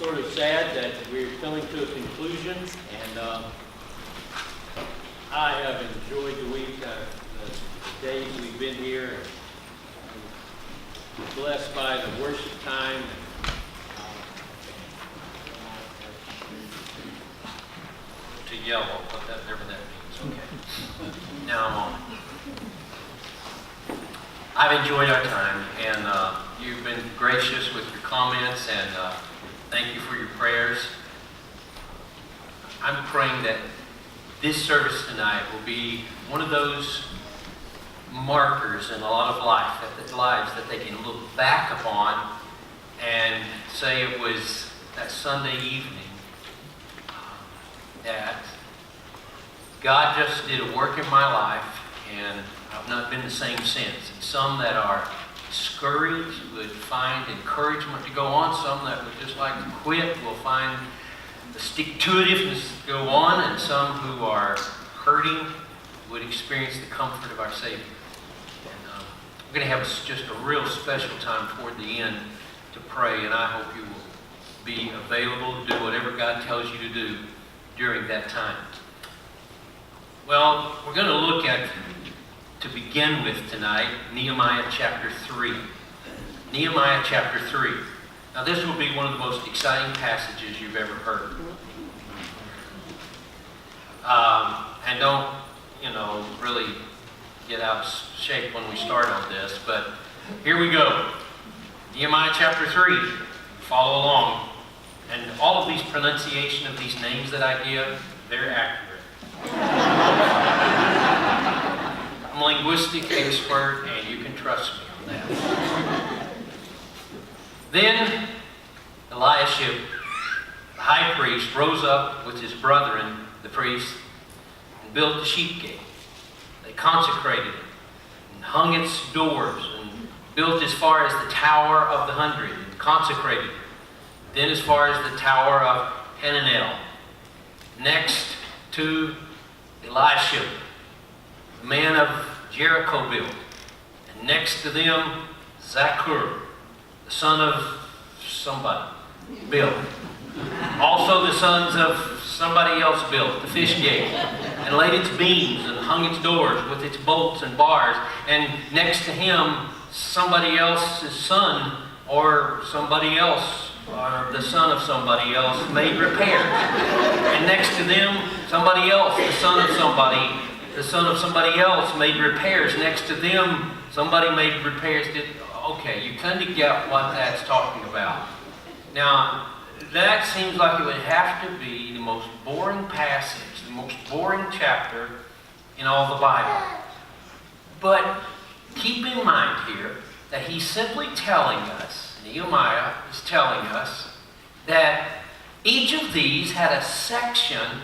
sort of sad that we're coming to a conclusion, and I have enjoyed the week, the days we've been here. I'm blessed by the worship time. To yellow, whatever that means. Okay. Now I'm on. I've enjoyed our time, and you've been gracious with your comments, and thank you for your prayers. I'm praying that this service tonight will be one of those markers in a lot of lives that they can look back upon and say it was that Sunday evening that God just did a work in my life, and I've not been the same since. And some that are discouraged would find encouragement to go on. Some that would just like to quit will find the stick-to-itiveness to go on. And some who are hurting would experience the comfort of our Savior. And we're going to have just a real special time toward the end to pray. And I hope you will be available to do whatever God tells you to do during that time. Well, we're going to look at, to begin with tonight, Nehemiah chapter 3. Nehemiah chapter 3. Now this will be one of the most exciting passages you've ever heard. And don't, really get out of shape when we start on this, but here we go. Nehemiah chapter 3. Follow along. And all of these pronunciation of these names that I give, they're accurate. I'm a linguistic expert, and you can trust me on that. Then Eliashib, the high priest, rose up with his brethren, the priests, and built the sheep gate. They consecrated it, and hung its doors, and built as far as the Tower of the 100, and consecrated it. Then as far as the Tower of Hananel. Next to Eliashib, the man of Jericho, built. And next to them, Zaccur, the son of somebody, built. Also the sons of somebody else built the fish gate, and laid its beams, and hung its doors with its bolts and bars. And next to him, somebody else's son, or somebody else, or the son of somebody else, made repairs. And next to them, somebody else, the son of somebody else made repairs. Next to them, somebody made repairs. Okay, you kind of get what that's talking about. Now, that seems like it would have to be the most boring passage, the most boring chapter in all the Bible. But keep in mind here that he's simply telling us, Nehemiah is telling us, that each of these had a section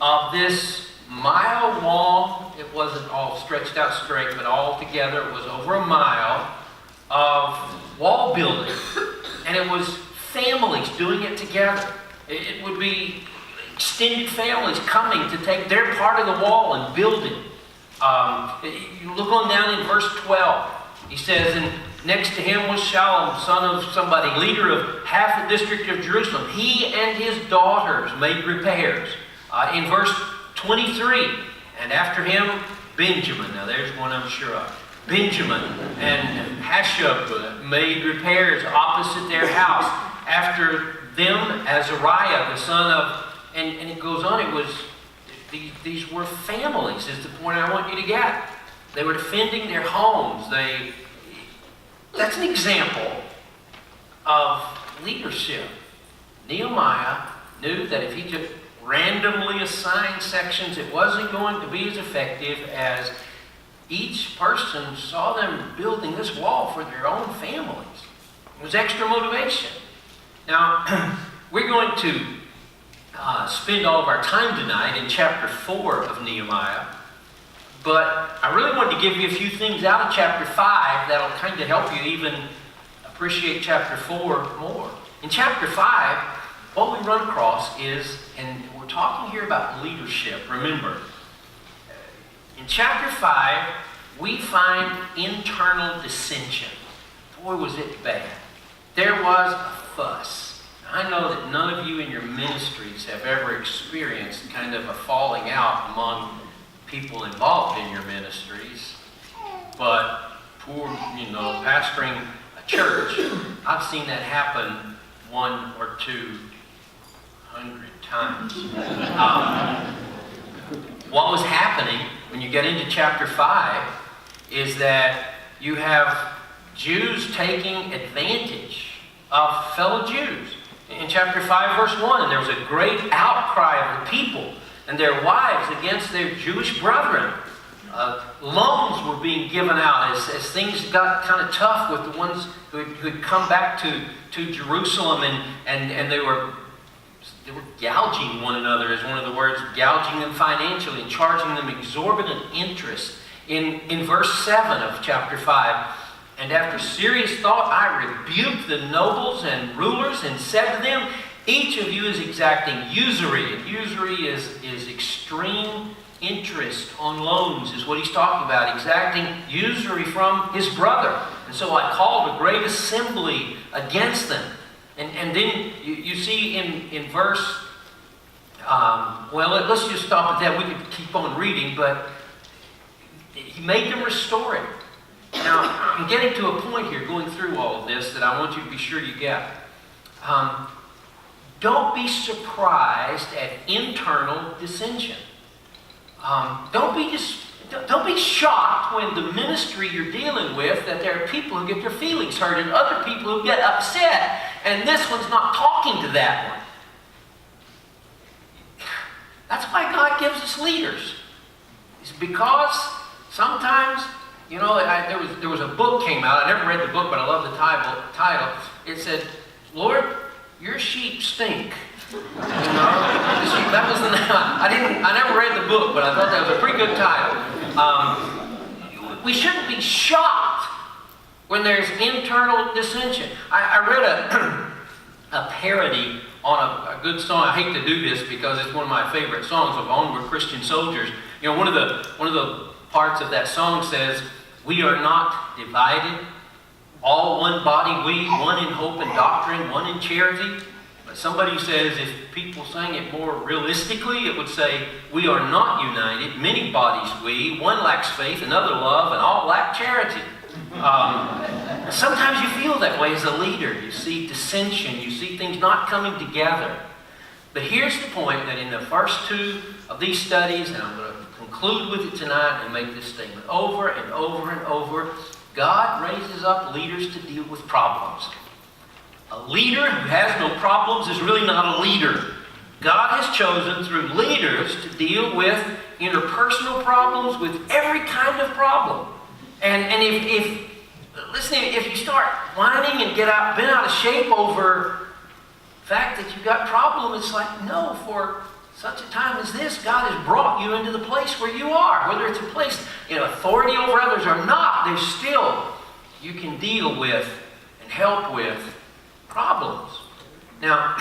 of this mile long. It wasn't all stretched out straight, but all together it was over a mile of wall building. And it was families doing it together. It would be extended families coming to take their part of the wall and build it. You look on down in verse 12. He says, and next to him was Shallum, son of somebody, leader of half the district of Jerusalem. He and his daughters made repairs. In verse 23, and after him, Benjamin. Now there's one I'm sure of. Benjamin and Hashub made repairs opposite their house. After them, Azariah, the son of, and it goes on, it was, these were families, is the point I want you to get. They were defending their homes. That's an example of leadership. Nehemiah knew that if he just randomly assigned sections, it wasn't going to be as effective as each person saw them building this wall for their own families. It was extra motivation. Now, we're going to spend all of our time tonight in chapter 4 of Nehemiah. But I really wanted to give you a few things out of chapter 5 that'll kind of help you even appreciate chapter 4 more. In chapter 5, what we run across is, and we're talking here about leadership, remember. In chapter 5, we find internal dissension. Boy, was it bad. There was a fuss. I know that none of you in your ministries have ever experienced kind of a falling out among people involved in your ministries. But pastoring a church, I've seen that happen 100 or 200 times. What was happening when you get into chapter 5 is that you have Jews taking advantage of fellow Jews. In chapter 5, verse 1, there was a great outcry of the people and their wives against their Jewish brethren. Loans were being given out as things got kind of tough with the ones who had come back to Jerusalem, and they were gouging one another, is one of the words, gouging them financially and charging them exorbitant interest. In verse 7 of chapter 5, and after serious thought, I rebuked the nobles and rulers and said to them, each of you is exacting usury. And usury is extreme interest on loans, is what he's talking about. Exacting usury from his brother. And so I called a great assembly against them. And then you see in verse, let's just stop at that. We could keep on reading, but he made them restore it. Now, I'm getting to a point here going through all of this that I want you to be sure you get. Don't be surprised at internal dissension. Don't be shocked when the ministry you're dealing with that there are people who get their feelings hurt and other people who get upset, and this one's not talking to that one. That's why God gives us leaders. It's because sometimes, there was a book came out. I never read the book, but I love the title. It said, Lord, your sheep stink. That was the name. I never read the book, but I thought that was a pretty good title. We shouldn't be shocked when there's internal dissension. I read a parody on a good song. I hate to do this because it's one of my favorite songs of Onward Christian Soldiers. One of the parts of that song says, we are not divided, all one body we, one in hope and doctrine, one in charity. But somebody says, if people sang it more realistically, it would say, we are not united, many bodies we, one lacks faith, another love, and all lack charity. Sometimes you feel that way as a leader. You see dissension, you see things not coming together. But here's the point, that in the first two of these studies, and I'm going to conclude with it tonight and make this statement over and over and over, God raises up leaders to deal with problems. A leader who has no problems is really not a leader. God has chosen through leaders to deal with interpersonal problems, with every kind of problem. And if you start whining and been out of shape over the fact that you've got problems, it's like, no, for such a time as this, God has brought you into the place where you are. Whether it's a place in authority over others or not, there's still, you can deal with and help with problems. Now,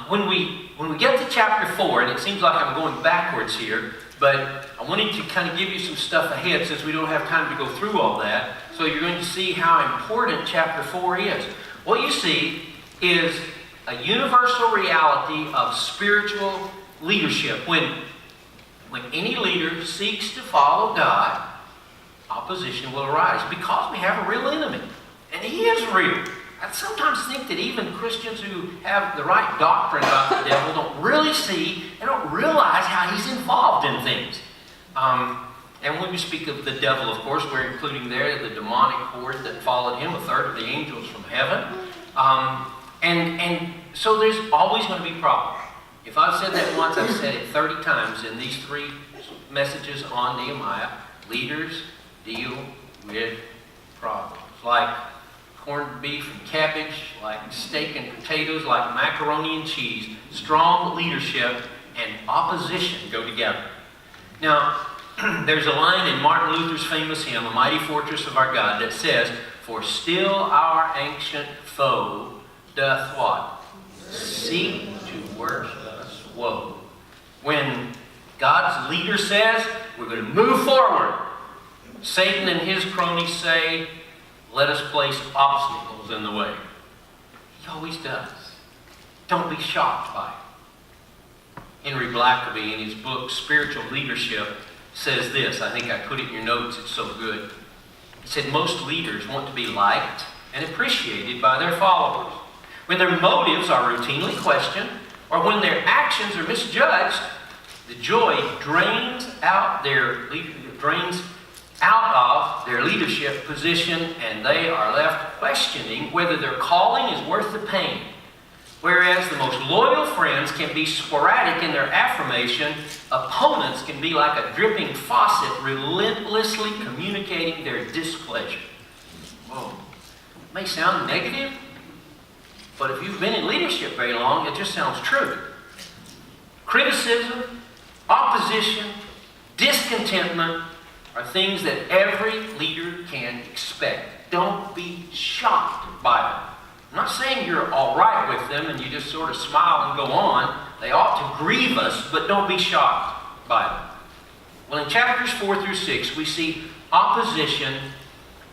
when we get to chapter 4, and it seems like I'm going backwards here, but I wanted to kind of give you some stuff ahead since we don't have time to go through all that. So you're going to see how important chapter 4 is. What you see is a universal reality of spiritual leadership. When any leader seeks to follow God, opposition will arise because we have a real enemy. And he is real. I sometimes think that even Christians who have the right doctrine about the devil don't really see, they don't realize how he's involved in things. And when we speak of the devil, of course, we're including there the demonic horde that followed him, a third of the angels from heaven. And so there's always going to be problems. If I've said that once, I've said it 30 times in these 3 messages on Nehemiah. Leaders deal with problems. Like corned beef and cabbage, like steak and potatoes, like macaroni and cheese. Strong leadership and opposition go together. Now, there's a line in Martin Luther's famous hymn, A Mighty Fortress of Our God, that says, for still our ancient foe doth what? Seek to work us woe. When God's leader says, we're going to move forward, Satan and his cronies say, let us place obstacles in the way. He always does. Don't be shocked by it. Henry Blackaby, in his book, Spiritual Leadership, says this. I think I put it in your notes. It's so good. He said, most leaders want to be liked and appreciated by their followers. When their motives are routinely questioned, or when their actions are misjudged, the joy drains out of their leadership position, and they are left questioning whether their calling is worth the pain. Whereas the most loyal friends can be sporadic in their affirmation, opponents can be like a dripping faucet, relentlessly communicating their displeasure. Whoa. It may sound negative, but if you've been in leadership very long, it just sounds true. Criticism, opposition, discontentment are things that every leader can expect. Don't be shocked by them. I'm not saying you're all right with them and you just sort of smile and go on. They ought to grieve us, but don't be shocked by them. Well, in chapters 4 through 6, we see opposition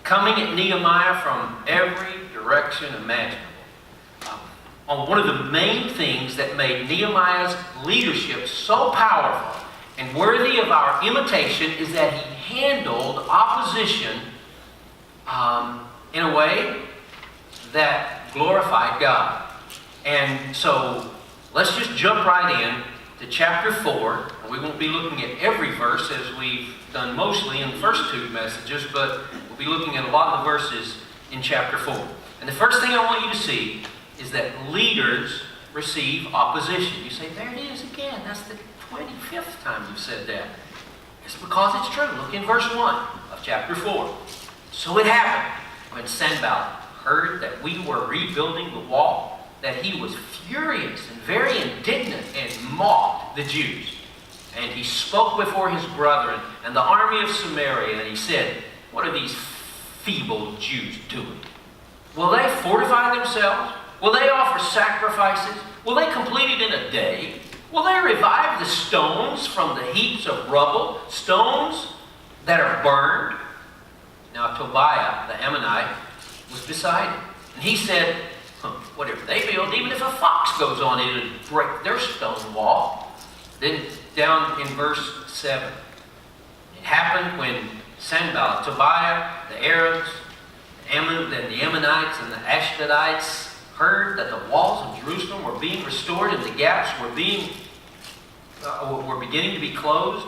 coming at Nehemiah from every direction imaginable. One of the main things that made Nehemiah's leadership so powerful and worthy of our imitation is that he handled opposition in a way that glorified God. And so let's just jump right in to chapter 4. We won't be looking at every verse as we've done mostly in the first 2 messages, but we'll be looking at a lot of the verses in chapter 4. And the first thing I want you to see is that leaders receive opposition. You say, there it is again. That's the 25th time you've said that. It's because it's true. Look in verse 1 of chapter 4. So it happened when Sanballat heard that we were rebuilding the wall, that he was furious and very indignant and mocked the Jews. And he spoke before his brethren and the army of Samaria, and he said, what are these feeble Jews doing? Will they fortify themselves? Will they offer sacrifices? Will they complete it in a day? Will they revive the stones from the heaps of rubble, stones that are burned? Now Tobiah, the Ammonite, was beside him. And he said, whatever they build, even if a fox goes on it, it'll break their stone wall. Then down in verse 7, it happened when Sanballat, Tobiah, the Arabs, the Ammonites, and the Ashdodites heard that the walls of Jerusalem were being restored and the gaps were beginning to be closed,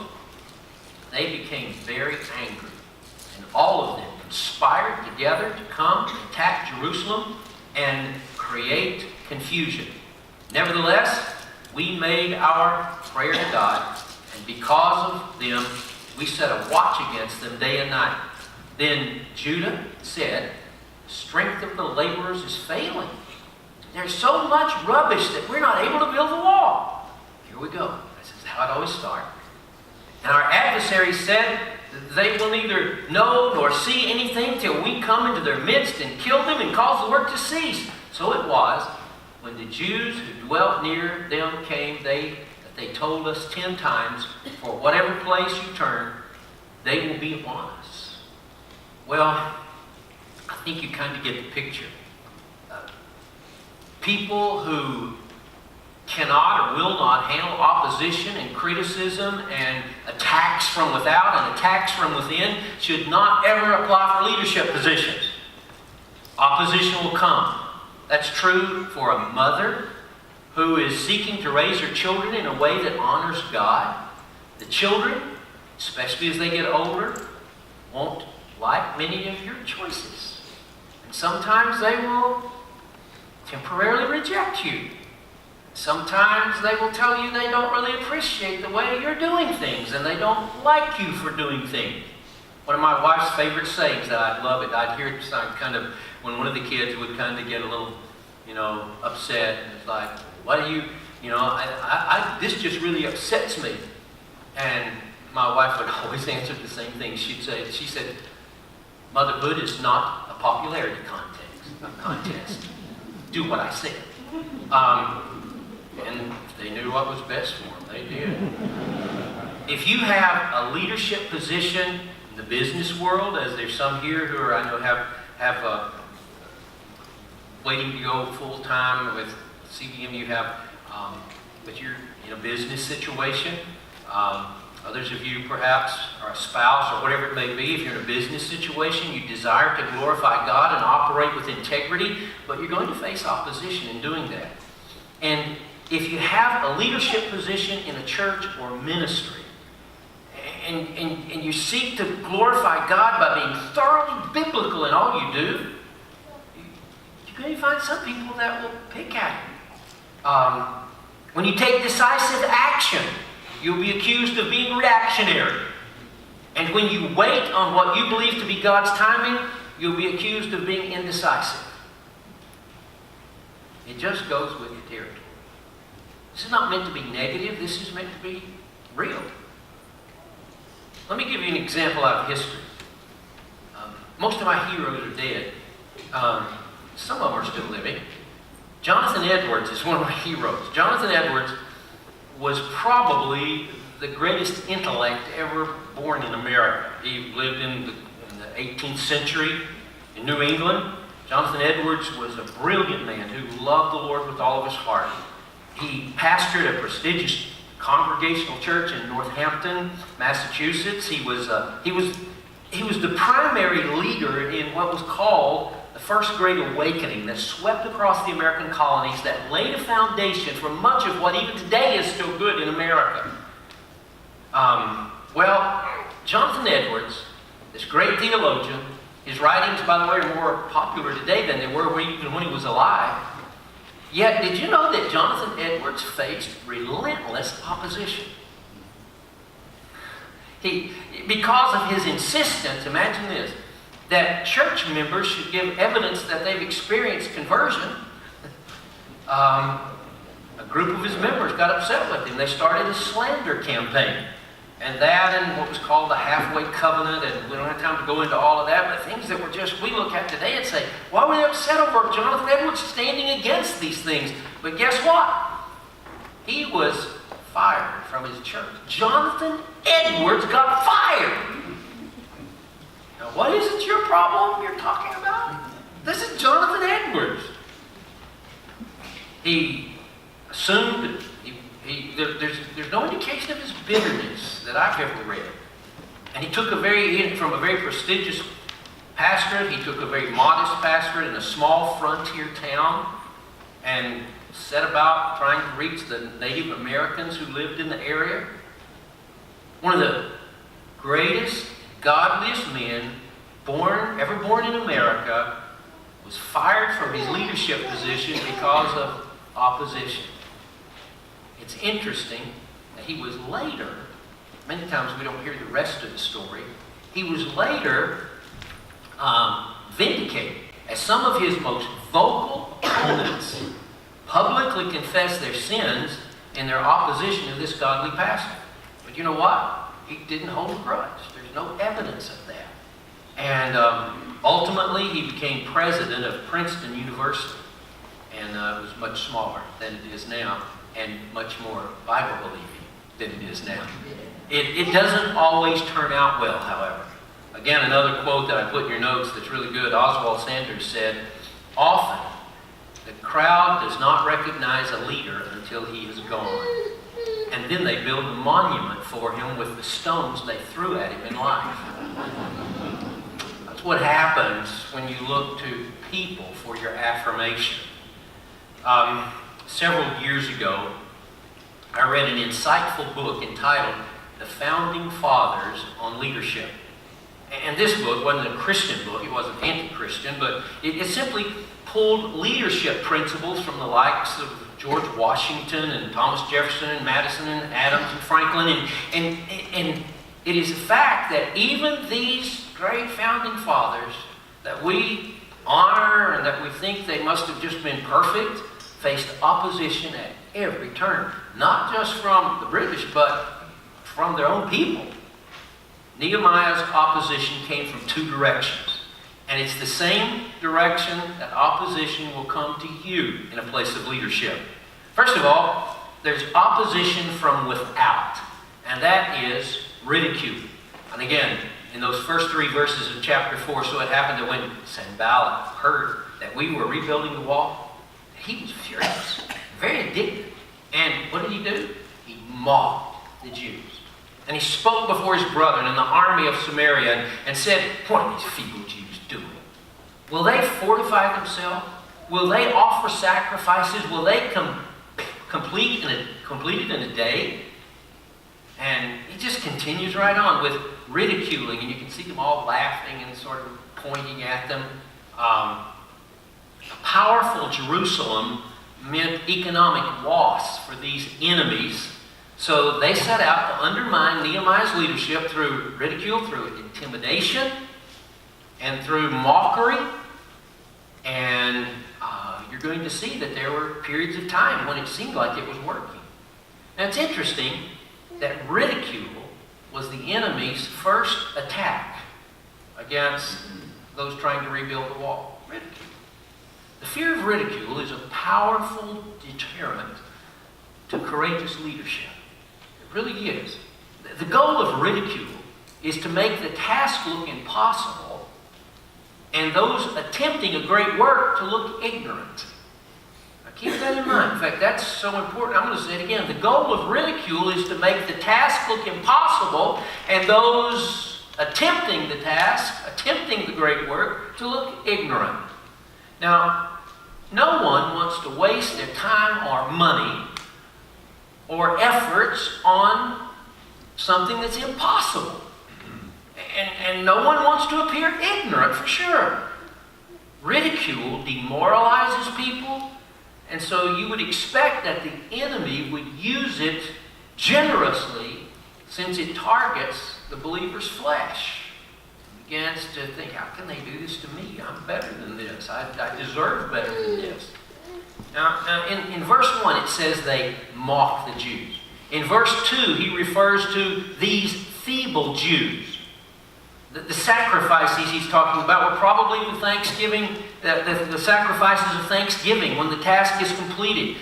they became very angry. And all of them conspired together to come and attack Jerusalem and create confusion. Nevertheless, we made our prayer to God, and because of them, we set a watch against them day and night. Then Judah said, the strength of the laborers is failing. There's so much rubbish that we're not able to build the wall. Here we go. This is how it always starts. And our adversaries said, they will neither know nor see anything till we come into their midst and kill them and cause the work to cease. So it was, when the Jews who dwelt near them came, that they told us 10 times, for whatever place you turn, they will be upon us. Well, I think you kind of get the picture. People who cannot or will not handle opposition and criticism and attacks from without and attacks from within should not ever apply for leadership positions. Opposition will come. That's true for a mother who is seeking to raise her children in a way that honors God. The children, especially as they get older, won't like many of your choices. And sometimes they will temporarily reject you. Sometimes they will tell you they don't really appreciate the way you're doing things and they don't like you for doing things. One of my wife's favorite sayings that I'd love it, I'd hear it kind of when one of the kids would kind of get a little, upset, and it's like, why do you, this just really upsets me. And my wife would always answer the same thing. She said, motherhood is not a popularity contest. Do what I said. And they knew what was best for them. They did. If you have a leadership position in the business world, as there's some here who are, I know have waiting to go full time with CBM you have, but you're in a business situation. Others of you perhaps are a spouse or whatever it may be. If you're in a business situation, you desire to glorify God and operate with integrity, but you're going to face opposition in doing that. And if you have a leadership position in a church or ministry, and you seek to glorify God by being thoroughly biblical in all you do, you're going to find some people that will pick at you. When you take decisive action, you'll be accused of being reactionary. And when you wait on what you believe to be God's timing, you'll be accused of being indecisive. It just goes with your territory. This is not meant to be negative. This is meant to be real. Let me give you an example out of history. Most of my heroes are dead. Some of them are still living. Jonathan Edwards is one of my heroes. Jonathan Edwards was probably the greatest intellect ever born in America. He lived in the 18th century in New England. Jonathan Edwards was a brilliant man who loved the Lord with all of his heart. He pastored a prestigious Congregational church in Northampton, Massachusetts. He was the primary leader in what was called the First Great Awakening that swept across the American colonies, that laid a foundation for much of what even today is still good in America. Jonathan Edwards, this great theologian, his writings, by the way, are more popular today than they were even when he was alive. Yet, did you know that Jonathan Edwards faced relentless opposition? Because of his insistence, imagine this, that church members should give evidence that they've experienced conversion, a group of his members got upset with him. They started a slander campaign. And that and what was called the halfway covenant, and we don't have time to go into all of that, but things that were just, we look at today and say, why were they upset over Jonathan Edwards standing against these things? But guess what? He was fired from his church. Jonathan Edwards got fired. Now, what is it your problem you're talking about? This is Jonathan Edwards. He assumed there's no indication of his bitterness that I've ever read. And he took from a very prestigious pastorate, he took a very modest pastorate in a small frontier town and set about trying to reach the Native Americans who lived in the area. One of the greatest, godliest men ever born in America was fired from his leadership position because of opposition. It's interesting that he was later, many times we don't hear the rest of the story, he was later vindicated as some of his most vocal opponents publicly confessed their sins in their opposition to this godly pastor. But you know what? He didn't hold a grudge. There's no evidence of that. And ultimately, he became president of Princeton University. And it was much smaller than it is now, and much more Bible-believing than it is now. It doesn't always turn out well, however. Again, another quote that I put in your notes that's really good. Oswald Sanders said, often the crowd does not recognize a leader until he is gone. And then they build a monument for him with the stones they threw at him in life. That's what happens when you look to people for your affirmation. Several years ago, I read an insightful book entitled The Founding Fathers on Leadership. And this book wasn't a Christian book, it wasn't anti-Christian, but it simply pulled leadership principles from the likes of George Washington and Thomas Jefferson and Madison and Adams and Franklin. And it is a fact that even these great founding fathers that we honor and that we think they must have just been perfect, faced opposition at every turn. Not just from the British, but from their own people. Nehemiah's opposition came from two directions. And it's the same direction that opposition will come to you in a place of leadership. First of all, there's opposition from without. And that is ridicule. And again, in those first 3 verses of chapter 4, so it happened that when Sanballat heard that we were rebuilding the wall, he was furious. very indignant. And what did he do? He mocked the Jews. And he spoke before his brethren in the army of Samaria and said, what are these feeble Jews doing? Will they fortify themselves? Will they offer sacrifices? Will they complete it in a day? And he just continues right on with ridiculing, and you can see them all laughing and sort of pointing at them. A powerful Jerusalem meant economic loss for these enemies. So they set out to undermine Nehemiah's leadership through ridicule, through intimidation, and through mockery. And you're going to see that there were periods of time when it seemed like it was working. Now it's interesting that ridicule was the enemy's first attack against those trying to rebuild the wall. Ridicule. The fear of ridicule is a powerful deterrent to courageous leadership. It really is. The goal of ridicule is to make the task look impossible and those attempting a great work to look ignorant. Now keep that in mind. In fact, that's so important. I'm going to say it again. The goal of ridicule is to make the task look impossible and those attempting the task, attempting the great work, to look ignorant. Now, no one wants to waste their time or money or efforts on something that's impossible. And no one wants to appear ignorant, for sure. Ridicule demoralizes people, and so you would expect that the enemy would use it generously since it targets the believer's flesh. It begins to think, how can they do this to me? I'm better than this. I deserve better than this. Now in verse 1, it says they mock the Jews. In verse 2, he refers to these feeble Jews. The sacrifices he's talking about were probably the Thanksgiving, the sacrifices of Thanksgiving when the task is completed.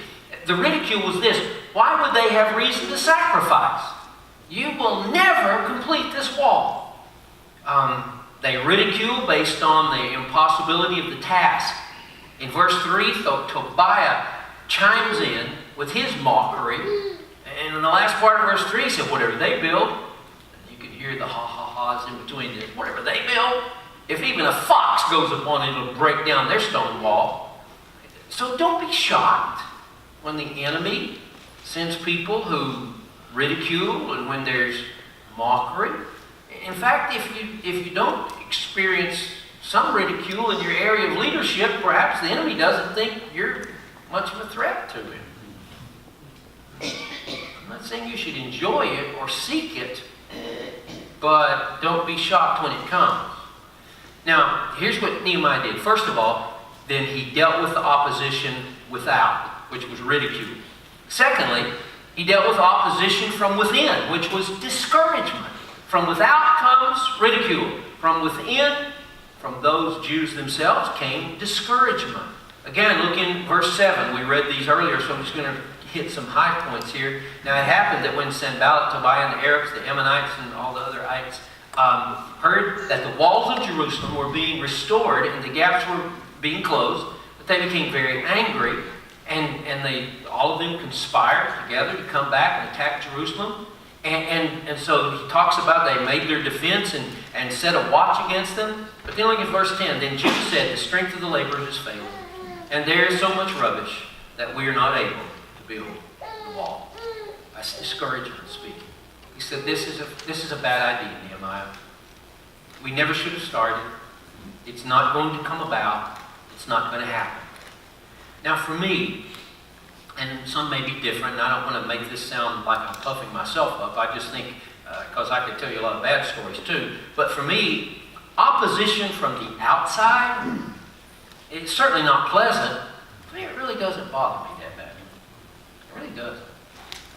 The ridicule was this: why would they have reason to sacrifice? You will never complete this wall. They ridicule based on the impossibility of the task. In verse 3, Tobiah chimes in with his mockery. And in the last part of verse 3, he said, whatever they build, you can hear the ha-ha-has in between this. Whatever they build, if even a fox goes upon it, it'll break down their stone wall. So don't be shocked when the enemy sends people who ridicule and when there's mockery. In fact, if you don't experience some ridicule in your area of leadership, perhaps the enemy doesn't think you're much of a threat to him. I'm not saying you should enjoy it or seek it, but don't be shocked when it comes. Now, here's what Nehemiah did. First of all, then he dealt with the opposition without, which was ridicule. Secondly, he dealt with opposition from within, which was discouragement. From without comes ridicule. From within, from those Jews themselves, came discouragement. Again, look in verse 7. We read these earlier, so I'm just going to hit some high points here. Now, it happened that when Sanballat, Tobiah, and the Arabs, the Ammonites, and all the other ites heard that the walls of Jerusalem were being restored and the gaps were being closed, but they became very angry, and they all of them conspired together to come back and attack Jerusalem. And so he talks about they made their defense and set a watch against them. But then look at verse 10. Then Judah said, the strength of the laborers is failing, and there is so much rubbish that we are not able to build the wall. That's discouragement speaking. He said, this is a bad idea, Nehemiah. We never should have started. It's not going to come about. It's not going to happen. Now for me, and some may be different, and I don't want to make this sound like I'm puffing myself up. I just think, because I could tell you a lot of bad stories too, but for me, opposition from the outside, it's certainly not pleasant, but it really doesn't bother me that bad. It really doesn't.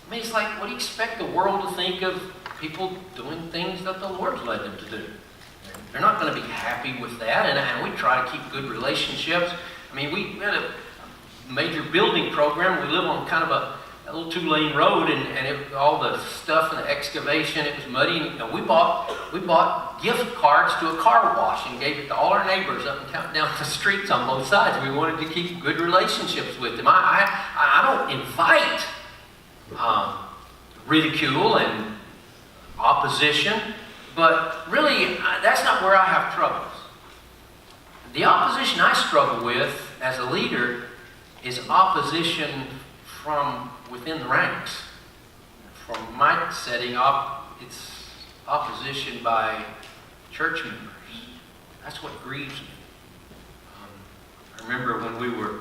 I mean, it's like, what do you expect the world to think of people doing things that the Lord's led them to do? They're not going to be happy with that, and we try to keep good relationships. I mean, we had a major building program. We live on kind of a little 2-lane road, and all the stuff and the excavation, it was muddy. And we bought bought gift cards to a car wash and gave it to all our neighbors up and down the streets on both sides. We wanted to keep good relationships with them. I don't invite ridicule and opposition, but really, that's not where I have troubles. The opposition I struggle with as a leader is opposition from within the ranks. From my setting up, it's opposition by church members. That's what grieves me. I remember when we were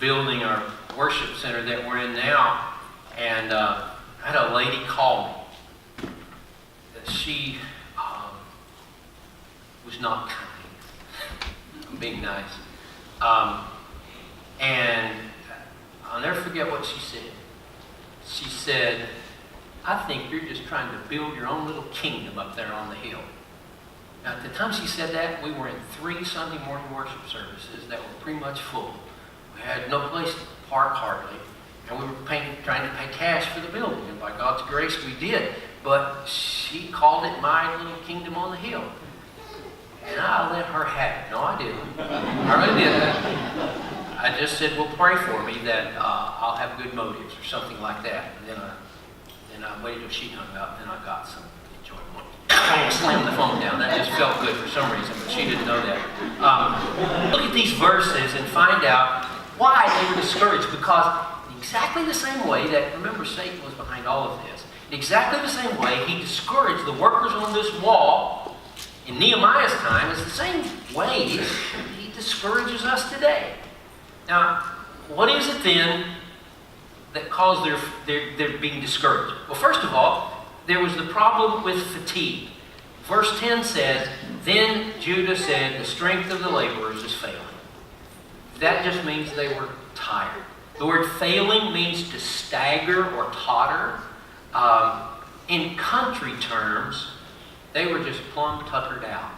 building our worship center that we're in now, and I had a lady call me. She was not kind. I'm being nice. And I'll never forget what she said. She said, I think you're just trying to build your own little kingdom up there on the hill. Now, at the time she said that, we were in 3 Sunday morning worship services that were pretty much full. We had no place to park hardly, and we were trying to pay cash for the building. And by God's grace, we did. But she called it my little kingdom on the hill. And I let her have it. No, I didn't. I really didn't. I just said, well, pray for me that I'll have good motives or something like that. And then I waited till she hung up, and then I got some enjoyment. I slammed the phone down. That just felt good for some reason, but she didn't know that. Look at these verses and find out why they were discouraged. Because exactly the same way that, remember, Satan was behind all of this. Exactly the same way he discouraged the workers on this wall in Nehemiah's time is the same way he discourages us today. Now, what is it then that caused their being discouraged? Well, first of all, there was the problem with fatigue. Verse 10 says, then Judah said, the strength of the laborers is failing. That just means they were tired. The word failing means to stagger or totter. In country terms, they were just plumb tuckered out.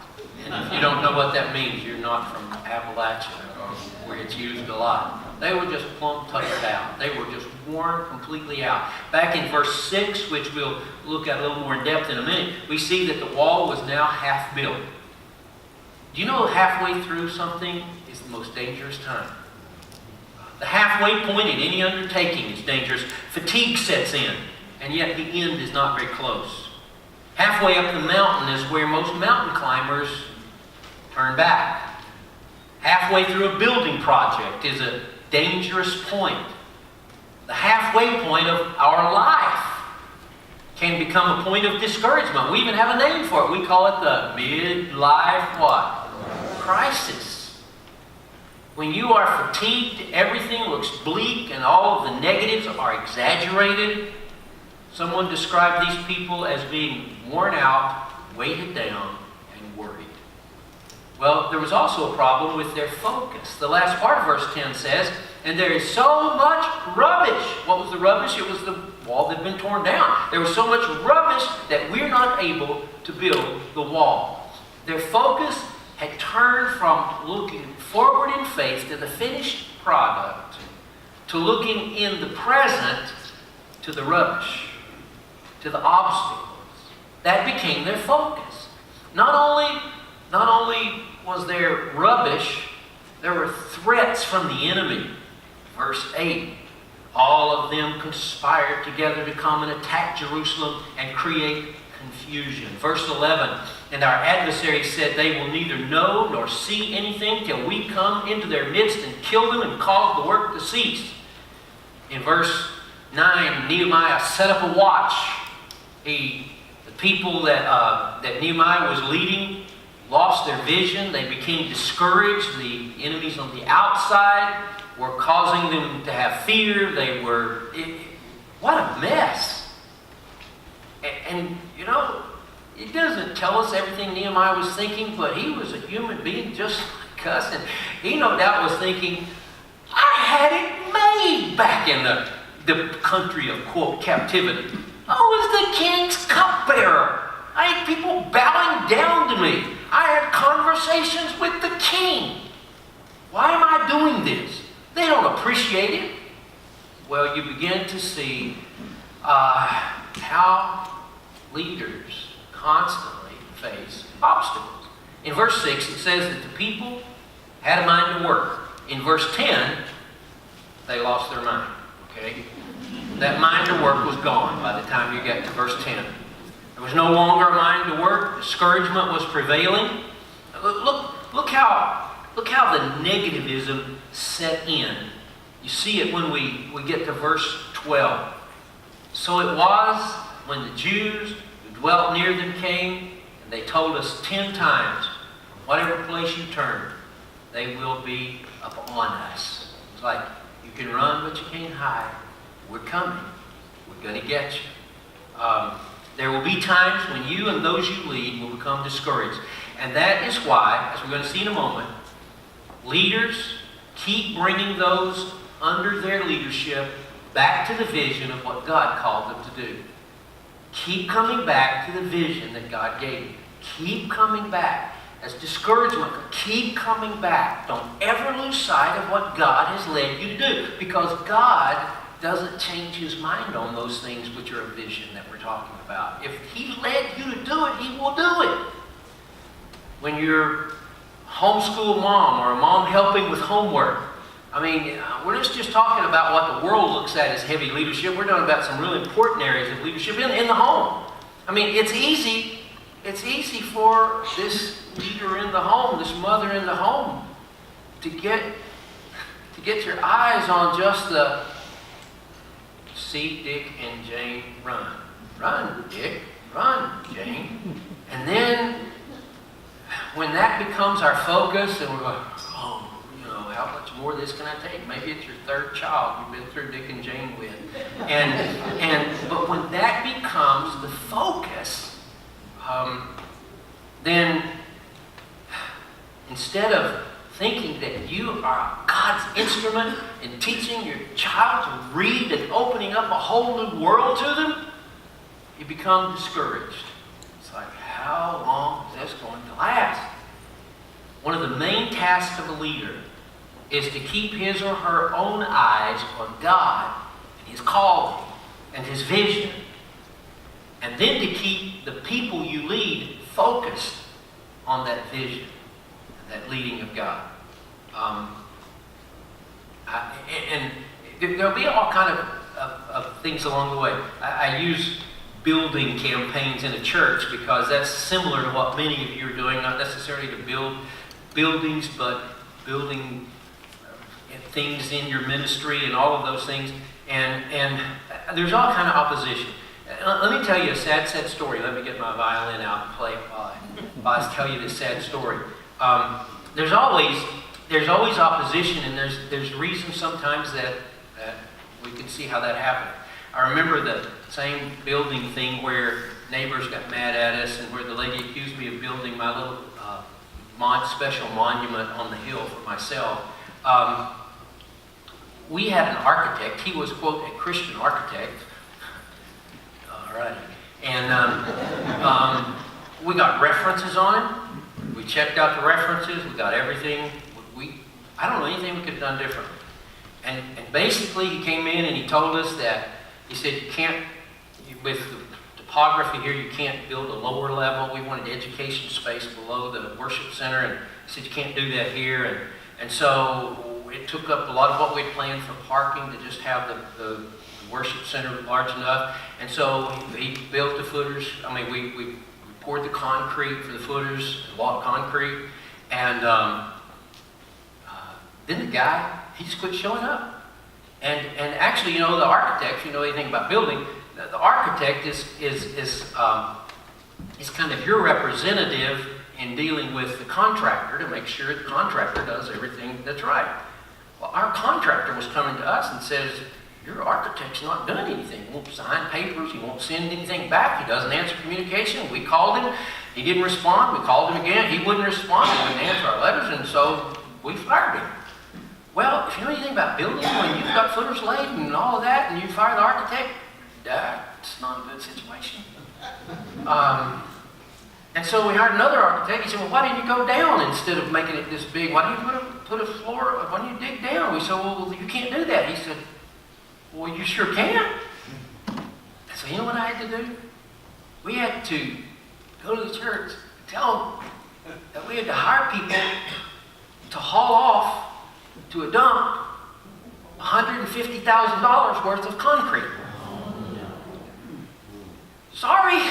And if you don't know what that means, you're not from Appalachia, or where it's used a lot. They were just plumb tuckered out. They were just worn completely out. Back in verse 6, which we'll look at a little more in depth in a minute, we see that the wall was now half built. Do you know halfway through something is the most dangerous time? The halfway point in any undertaking is dangerous. Fatigue sets in, and yet the end is not very close. Halfway up the mountain is where most mountain climbers turn back. Halfway through a building project is a dangerous point. The halfway point of our life can become a point of discouragement. We even have a name for it. We call it the midlife what? Crisis. When you are fatigued, everything looks bleak and all of the negatives are exaggerated. Someone described these people as being worn out, weighted down, and worried. Well, there was also a problem with their focus. The last part of verse 10 says, and there is so much rubbish. What was the rubbish? It was the wall that had been torn down. There was so much rubbish that we're not able to build the wall. Their focus had turned from looking forward in faith to the finished product to looking in the present to the rubbish, to the obstacles. That became their focus. Not only was there rubbish, there were threats from the enemy. Verse 8, all of them conspired together to come and attack Jerusalem and create confusion. Verse 11, and our adversaries said, they will neither know nor see anything till we come into their midst and kill them and cause the work to cease. In verse 9, Nehemiah set up a watch. The people that Nehemiah was leading lost their vision. They became discouraged. The enemies on the outside were causing them to have fear. What a mess. And you know, it doesn't tell us everything Nehemiah was thinking, but he was a human being just like us. And he no doubt was thinking, I had it made back in the country of, quote, captivity. I was the king's cupbearer. I had people bowing down to me. I had conversations with the king. Why am I doing this? They don't appreciate it. Well, you begin to see how leaders constantly face obstacles. In verse 6, it says that the people had a mind to work. In verse 10, they lost their mind. Okay? That mind to work was gone by the time you get to verse 10. There was no longer a mind to work. Discouragement was prevailing. Look how the negativism set in. You see it when we get to verse 12. So it was when the Jews who dwelt near them came, and they told us 10 times, whatever place you turn, they will be upon us. It's like, you can run, but you can't hide. We're coming. We're going to get you. There will be times when you and those you lead will become discouraged. And that is why, as we're going to see in a moment, leaders keep bringing those under their leadership back to the vision of what God called them to do. Keep coming back to the vision that God gave you. Keep coming back. As discouragement, keep coming back. Don't ever lose sight of what God has led you to do, because God doesn't change His mind on those things which are a vision that we're talking about. If He led you to do it, He will do it. When you're a homeschool mom or a mom helping with homework, I mean, we're just talking about what the world looks at as heavy leadership. We're talking about some really important areas of leadership in the home. I mean, it's easy for this leader in the home, this mother in the home, to get your eyes on just the see Dick and Jane run. Run, Dick. Run, Jane. And then when that becomes our focus and we're like, oh, how much more of this can I take? Maybe it's your third child you've been through Dick and Jane with. But when that becomes the focus, then instead of thinking that you are God's instrument in teaching your child to read and opening up a whole new world to them, you become discouraged. It's like, how long is this going to last? One of the main tasks of a leader is to keep his or her own eyes on God and His calling and His vision, and then to keep the people you lead focused on that vision, that leading of God. And there'll be all kind of things along the way. I use building campaigns in a church because that's similar to what many of you are doing, not necessarily to build buildings, but building things in your ministry and all of those things. And there's all kind of opposition. Let me tell you a sad story. Let me get my violin out and play it while I tell you this sad story. There's always opposition, and there's reasons sometimes that we can see how that happened. I remember the same building thing where neighbors got mad at us, and where the lady accused me of building my little special monument on the hill for myself. We had an architect. He was, quote, a Christian architect. All right. And we got references on him. We checked out the references. We got everything. I don't know anything we could have done differently. And basically, he came in and he told us that, he said, you can't, with the topography here, you can't build a lower level. We wanted education space below the worship center. And he said, you can't do that here. And so it took up a lot of what we'd planned for parking to just have the worship center large enough. And so he built the footers. I mean, we poured the concrete for the footers, block concrete. And then the guy, he just quit showing up. And actually, the architect, if you know anything about building, the architect is kind of your representative in dealing with the contractor to make sure the contractor does everything that's right. Well, our contractor was coming to us and says, your architect's not doing anything. He won't sign papers. He won't send anything back. He doesn't answer communication. We called him. He didn't respond. We called him again. He wouldn't respond. He wouldn't answer our letters, and so we fired him. Well, if you know anything about building, when you've got footers laid and all of that, and you fire the architect, that's not a good situation. And so we hired another architect. He said, well, why didn't you go down instead of making it this big? Why didn't you put a floor, why didn't you dig down? We said, well, you can't do that. He said, well, you sure can. So you know what I had to do? We had to go to the church tell them that we had to hire people to haul off to a dump $150,000 worth of concrete. Sorry.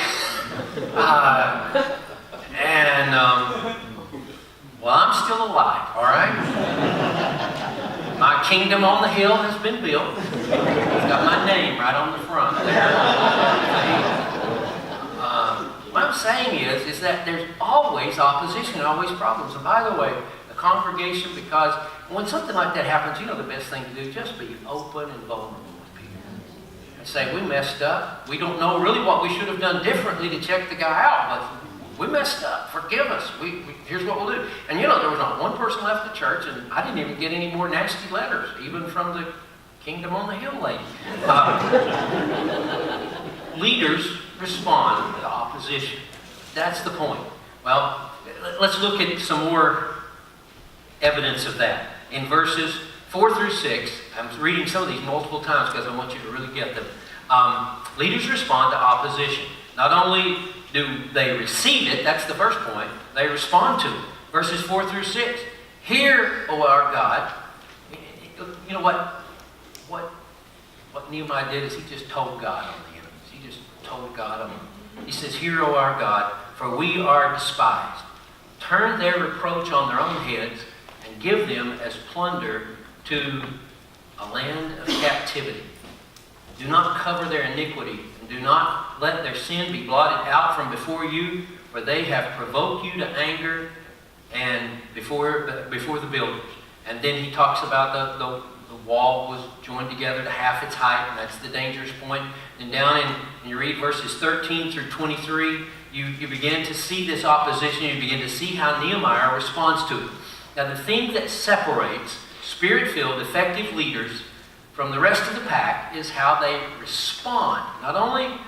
Well, I'm still alive, all right? My kingdom on the hill has been built. It's got my name right on the front there. What I'm saying is that there's always opposition, always problems. And by the way, the congregation, because when something like that happens, you know the best thing to do, just be open and vulnerable with people. And say, we messed up. We don't know really what we should have done differently to check the guy out, but we messed up. Forgive us. Here's what we'll do. And you know, there was not one person left the church, and I didn't even get any more nasty letters, even from the Kingdom on the Hill lady. Leaders respond to opposition. That's the point. Well, let's look at some more evidence of that. In verses 4 through 6, I'm reading some of these multiple times because I want you to really get them. Leaders respond to opposition. Not only do they receive it, that's the first point, they respond to it. Verses 4 through 6. Hear, O our God. You know what Nehemiah did is he just told God on the enemies. He just told God on them. He says, Hear, O our God, for we are despised. Turn their reproach on their own heads and give them as plunder to a land of captivity. Do not cover their iniquity, and do not let their sin be blotted out from before you, for they have provoked you to anger and before the builders. And then he talks about the wall was joined together to half its height, and that's the dangerous point. And down and you read verses 13 through 23, you begin to see this opposition. You begin to see how Nehemiah responds to it. Now, the thing that separates Spirit-filled, effective leaders from the rest of the pack is how they respond. Not only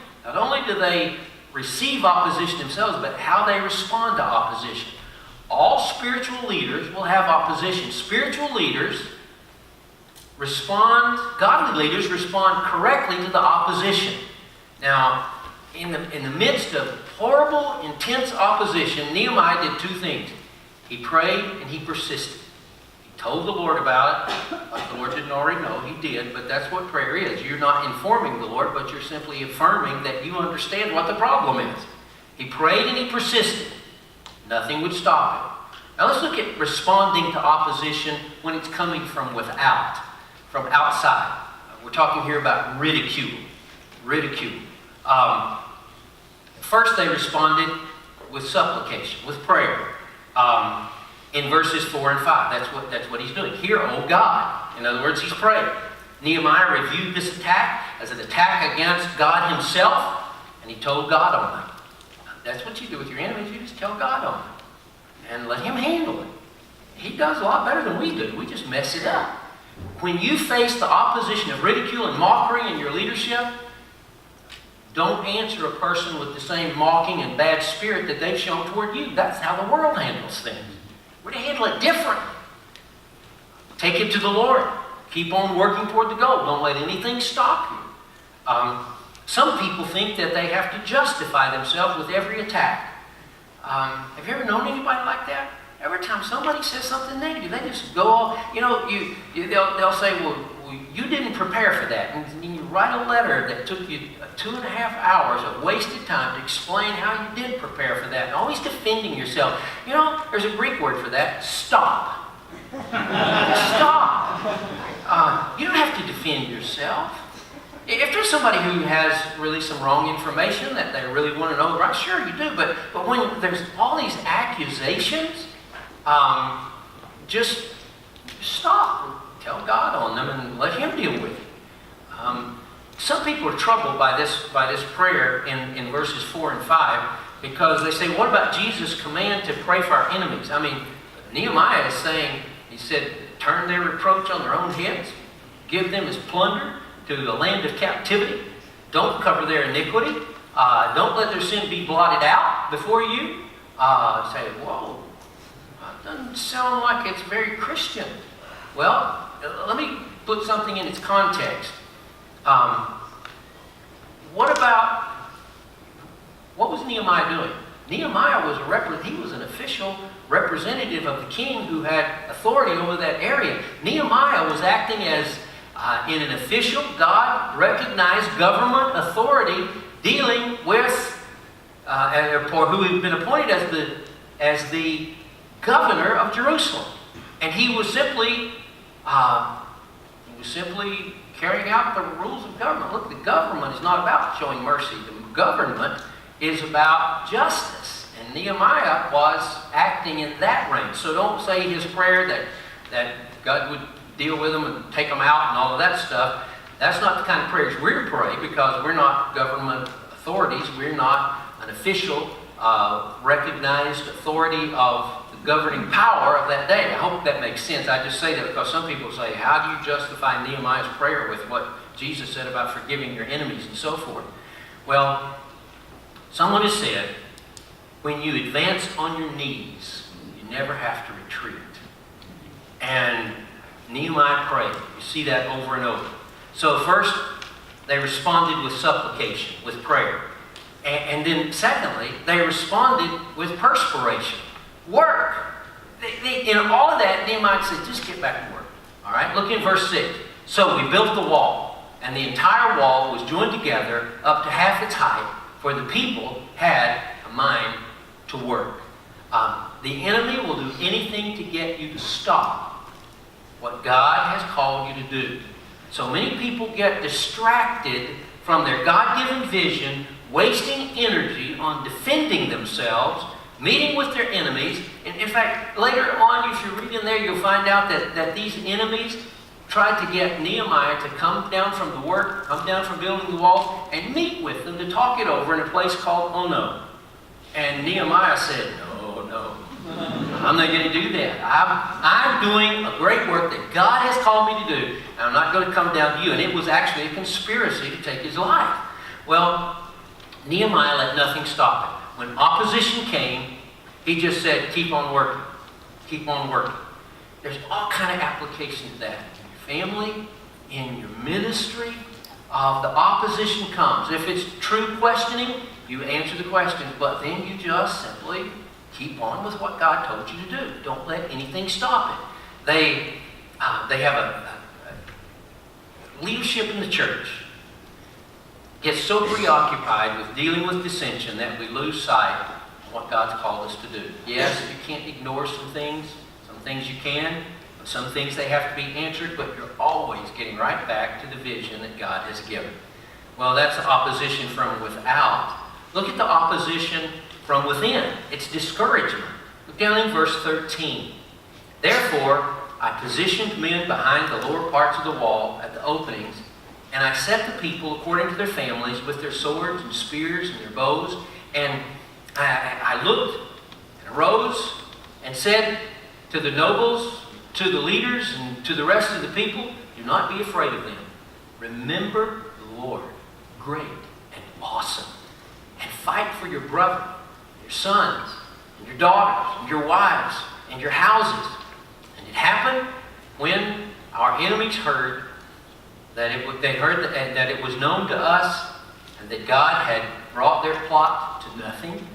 do they receive opposition themselves, but how they respond to opposition. All spiritual leaders will have opposition. Spiritual leaders godly leaders respond correctly to the opposition. Now, in the midst of horrible, intense opposition, Nehemiah did two things. He prayed and he persisted. He told the Lord about it. Like the Lord didn't already know, he did, but that's what prayer is. You're not informing the Lord, but you're simply affirming that you understand what the problem is. He prayed and he persisted. Nothing would stop him. Now let's look at responding to opposition when it's coming from without, from outside. We're talking here about ridicule. First they responded with supplication, with prayer. In verses 4 and 5, that's what he's doing. Hear, O God. In other words, he's praying. Nehemiah reviewed this attack as an attack against God himself, and he told God on it. That's what you do with your enemies. You just tell God on it and let him handle it. He does a lot better than we do. We just mess it up. When you face the opposition of ridicule and mockery in your leadership, don't answer a person with the same mocking and bad spirit that they've shown toward you. That's how the world handles things. We're to handle it differently. Take it to the Lord. Keep on working toward the goal. Don't let anything stop you. Some people think that they have to justify themselves with every attack. Have you ever known anybody like that? Every time somebody says something negative, they just go, they'll say, well, you didn't prepare for that. And you write a letter that took you 2.5 hours of wasted time to explain how you did prepare for that. And always defending yourself. You know, there's a Greek word for that. Stop. Stop. You don't have to defend yourself. If there's somebody who has really some wrong information that they really want to know, right? Sure, you do. But when there's all these accusations, just stop. Tell God on them and let him deal with it. Some people are troubled by this prayer in verses 4 and 5 because they say, what about Jesus' command to pray for our enemies? I mean, Nehemiah is saying, he said, turn their reproach on their own heads, give them as plunder to the land of captivity. Don't cover their iniquity. Don't let their sin be blotted out before you. Say, whoa, that doesn't sound like it's very Christian. Well, let me put something in its context. What was Nehemiah doing? Nehemiah was he was an official representative of the king who had authority over that area. Nehemiah was acting as in an official, God-recognized government authority dealing with, or who had been appointed as the governor of Jerusalem. And he was simply carrying out the rules of government. Look, the government is not about showing mercy. The government is about justice. And Nehemiah was acting in that range. So don't say his prayer that God would deal with them and take them out and all of that stuff. That's not the kind of prayers we're to pray, because we're not government authorities. We're not an official, recognized authority of the governing power of that day. I hope that makes sense. I just say that because some people say, how do you justify Nehemiah's prayer with what Jesus said about forgiving your enemies and so forth? Well, someone has said, when you advance on your knees, you never have to retreat. And Nehemiah prayed. You see that over and over. So first, they responded with supplication, with prayer. And then secondly, they responded with perspiration. Work. In all of that, Nehemiah said, just get back to work. All right? Look in verse 6. So we built the wall, and the entire wall was joined together up to half its height, for the people had a mind to work. The enemy will do anything to get you to stop what God has called you to do. So many people get distracted from their God-given vision, wasting energy on defending themselves, meeting with their enemies. And in fact, later on, if you read in there, you'll find out that these enemies tried to get Nehemiah to come down from the work, come down from building the wall, and meet with them to talk it over in a place called Ono. And Nehemiah said, no, I'm not going to do that. I'm doing a great work that God has called me to do, and I'm not going to come down to you. And it was actually a conspiracy to take his life. Well, Nehemiah let nothing stop it. When opposition came, he just said, keep on working. Keep on working. There's all kind of application to that. In your family, in your ministry, the opposition comes. If it's true questioning, you answer the questions, but then you just simply keep on with what God told you to do. Don't let anything stop it. They have a leadership in the church gets so preoccupied with dealing with dissension that we lose sight of what God's called us to do. Yes, you can't ignore some things you can, but some things they have to be answered, but you're always getting right back to the vision that God has given. Well, that's the opposition from without. Look at the opposition from within. It's discouragement. Look down in verse 13. Therefore, I positioned men behind the lower parts of the wall at the openings, and I set the people according to their families with their swords and spears and their bows. And I looked and arose and said to the nobles, to the leaders, and to the rest of the people, do not be afraid of them. Remember the Lord, great and awesome, and fight for your brother, your sons, and your daughters, and your wives, and your houses. And it happened when our enemies heard that it was known to us, and that God had brought their plot to nothing,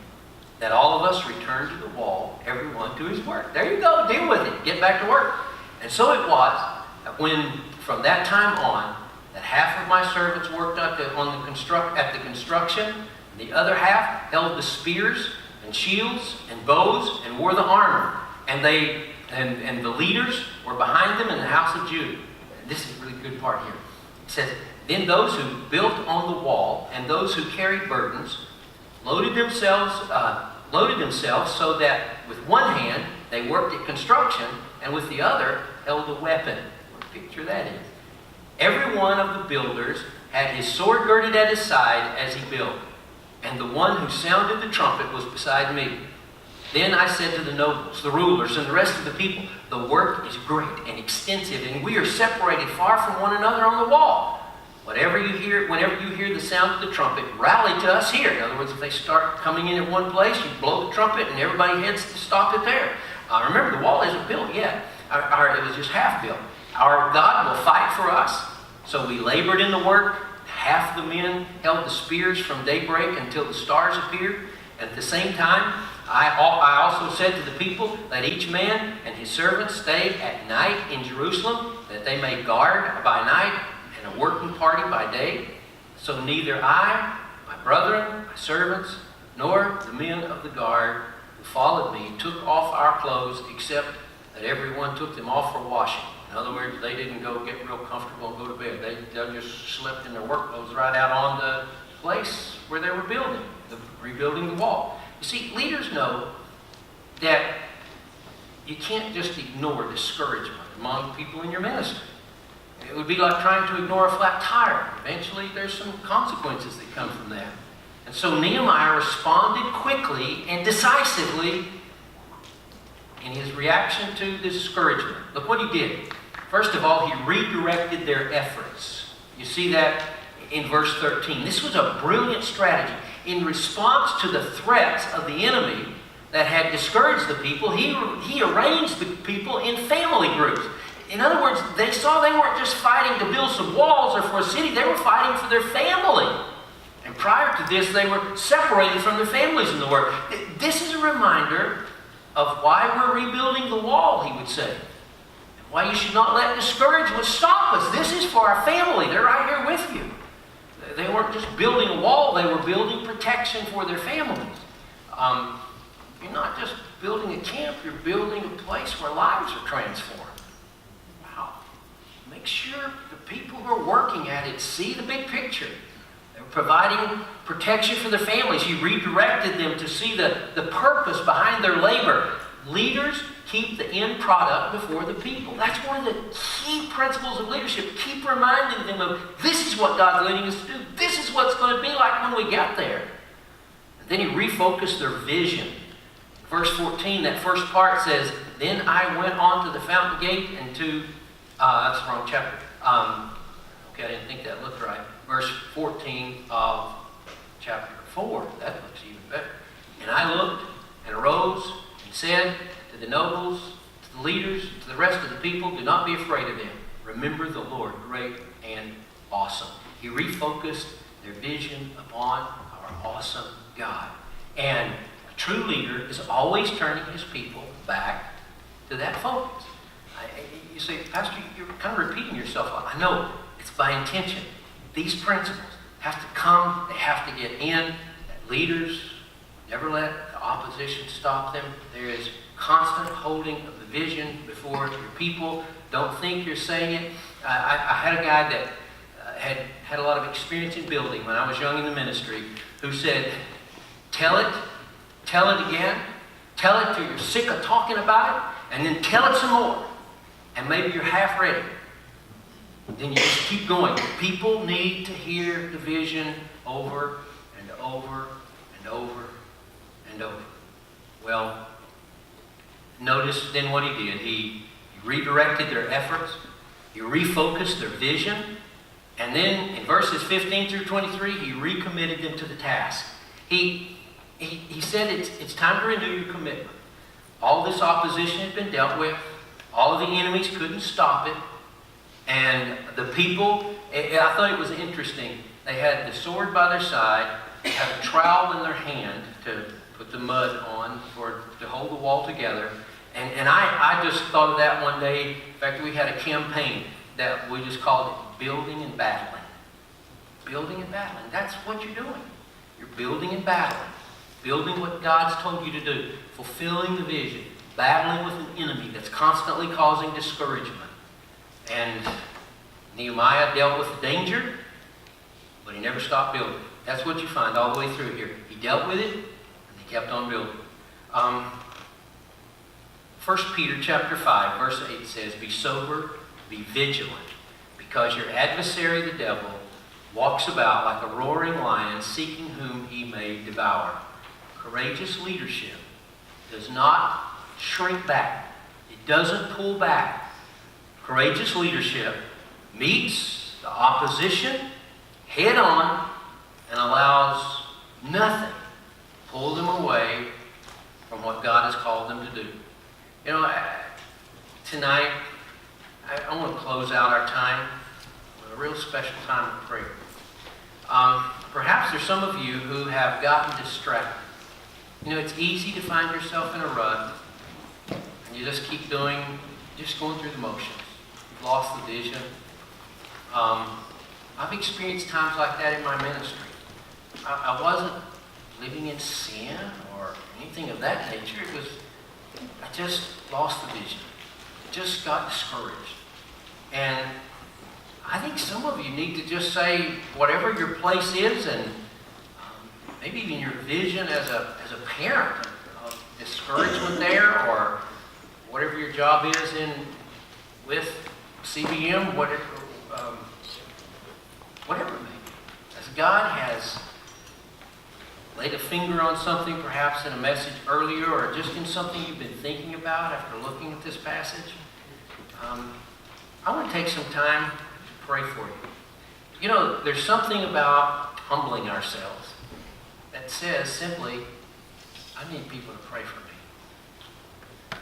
that all of us returned to the wall, everyone to his work. There you go, deal with it, get back to work. And so it was that when, from that time on, that half of my servants worked at the construction, and the other half held the spears and shields and bows and wore the armor. And the leaders were behind them in the house of Judah. And this is a really good part here. It says, then those who built on the wall and those who carried burdens loaded themselves so that with one hand they worked at construction and with the other held a weapon. What a picture that is. Every one of the builders had his sword girded at his side as he built, and the one who sounded the trumpet was beside me. Then I said to the nobles, the rulers, and the rest of the people, the work is great and extensive, and we are separated far from one another on the wall. Whenever you hear the sound of the trumpet, rally to us here. In other words, if they start coming in at one place, you blow the trumpet and everybody heads to stop it there. Remember, the wall isn't built yet. It was just half built. Our God will fight for us. So we labored in the work. Half the men held the spears from daybreak until the stars appeared. And at the same time, I also said to the people, let each man and his servant stay at night in Jerusalem, that they may guard by night and a working party by day. So neither I, my brethren, my servants, nor the men of the guard who followed me took off our clothes, except that everyone took them off for washing. In other words, they didn't go get real comfortable and go to bed. They just slept in their work clothes right out on the place where they were rebuilding the wall. You see, leaders know that you can't just ignore discouragement among people in your ministry. It would be like trying to ignore a flat tire. Eventually, there's some consequences that come from that. And so Nehemiah responded quickly and decisively in his reaction to discouragement. Look what he did. First of all, he redirected their efforts. You see that in verse 13. This was a brilliant strategy. In response to the threats of the enemy that had discouraged the people, he arranged the people in family groups. In other words, they saw they weren't just fighting to build some walls or for a city, they were fighting for their family. And prior to this, they were separated from their families in the work. This is a reminder of why we're rebuilding the wall, he would say. Why you should not let discouragement stop us. This is for our family. They're right here with you. They weren't just building a wall, they were building protection for their families. You're not just building a camp, you're building a place where lives are transformed. Wow. Make sure the people who are working at it see the big picture. They're providing protection for their families. He redirected them to see the purpose behind their labor. Leaders keep the end product before the people. That's one of the key principles of leadership. Keep reminding them of this is what God's leading us to do. This is what it's going to be like when we get there. And then he refocused their vision. Verse 14, that first part says, then I went on to the fountain gate and to, that's the wrong chapter. Okay, I didn't think that looked right. Verse 14 of chapter 4. That looks even better. And I looked and arose and said to the nobles, to the leaders, to the rest of the people, do not be afraid of them. Remember the Lord, great and awesome. He refocused their vision upon our awesome God. And a true leader is always turning his people back to that focus. You say, Pastor, you're kind of repeating yourself. I know, it's by intention. These principles have to come, they have to get in. Leaders never let the opposition stop them. There is constant holding of the vision before your people. Don't think you're saying it. I had a guy that had a lot of experience in building when I was young in the ministry who said, tell it again, tell it till you're sick of talking about it, and then tell it some more. And maybe you're half ready. Then you just keep going. People need to hear the vision over and over and over and over. Well, notice then what he did. He redirected their efforts. He refocused their vision. And then in verses 15 through 23, he recommitted them to the task. He said it's time to renew your commitment. All this opposition had been dealt with. All of the enemies couldn't stop it. And the people, I thought it was interesting. They had the sword by their side, had a trowel in their hand to put the mud on to hold the wall together. And I just thought of that one day. In fact, we had a campaign that we just called it Building and Battling. Building and battling. That's what you're doing. You're building and battling. Building what God's told you to do. Fulfilling the vision. Battling with an enemy that's constantly causing discouragement. And Nehemiah dealt with the danger, but he never stopped building. That's what you find all the way through here. He dealt with it, and he kept on building. 1 Peter chapter 5, verse 8 says, be sober, be vigilant, because your adversary, the devil, walks about like a roaring lion, seeking whom he may devour. Courageous leadership does not shrink back. It doesn't pull back. Courageous leadership meets the opposition head on and allows nothing to pull them away from what God has called them to do. You know, tonight, I want to close out our time with a real special time of prayer. Perhaps there's some of you who have gotten distracted You know, it's easy to find yourself in a rut, and you just keep just going through the motions. You've lost the vision. I've experienced times like that in my ministry. I wasn't living in sin or anything of that nature. I just lost the vision. Just got discouraged. And I think some of you need to just say whatever your place is, and maybe even your vision as a parent of discouragement there, or whatever your job is with CBM, whatever it may be. As God has laid a finger on something, perhaps in a message earlier, or just in something you've been thinking about after looking at this passage, I want to take some time to pray for you. You know, there's something about humbling ourselves that says simply, I need people to pray for me.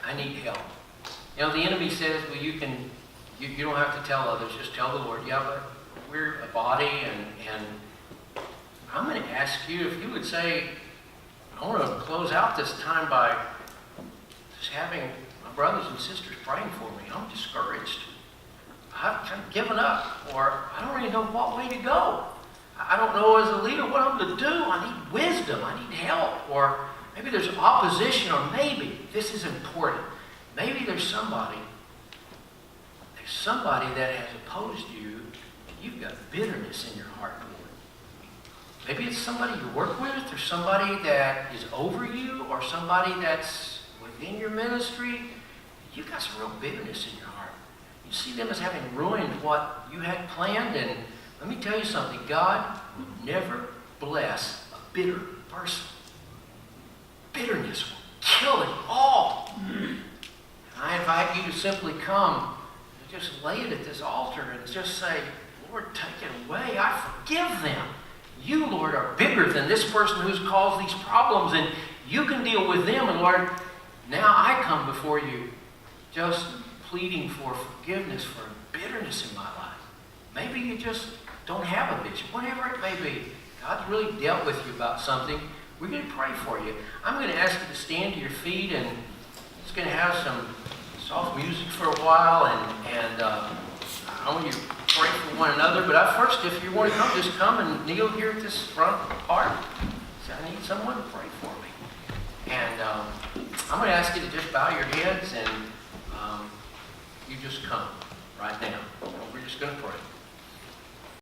I need help. You know, the enemy says, well, you don't have to tell others, just tell the Lord. Yeah, but we're a body, and I'm going to ask you if you would say, I want to close out this time by just having my brothers and sisters praying for me. I'm discouraged. I've kind of given up, or I don't really know what way to go. I don't know as a leader what I'm going to do. I need wisdom. I need help. Or maybe there's opposition, or maybe, this is important, maybe there's somebody that has opposed you. You've got bitterness in your heart toward. Maybe it's somebody you work with, or somebody that is over you, or somebody that's within your ministry. You've got some real bitterness in your heart. You see them as having ruined what you had planned, and let me tell you something. God would never bless a bitter person. Bitterness will kill it all. And I invite you to simply come and just lay it at this altar and just say, Lord, take it away. I forgive them. You, Lord, are bigger than this person who's caused these problems, and you can deal with them. And Lord, now I come before you just pleading for forgiveness for bitterness in my life. Maybe you just don't have a vision, whatever it may be. God's really dealt with you about something. We're going to pray for you. I'm going to ask you to stand to your feet, and it's going to have some soft music for a while, and I want you to pray for one another. But first, if you want to come, just come and kneel here at this front part. Say, I need someone to pray for me. And I'm going to ask you to just bow your heads, and you just come right now. We're just going to pray.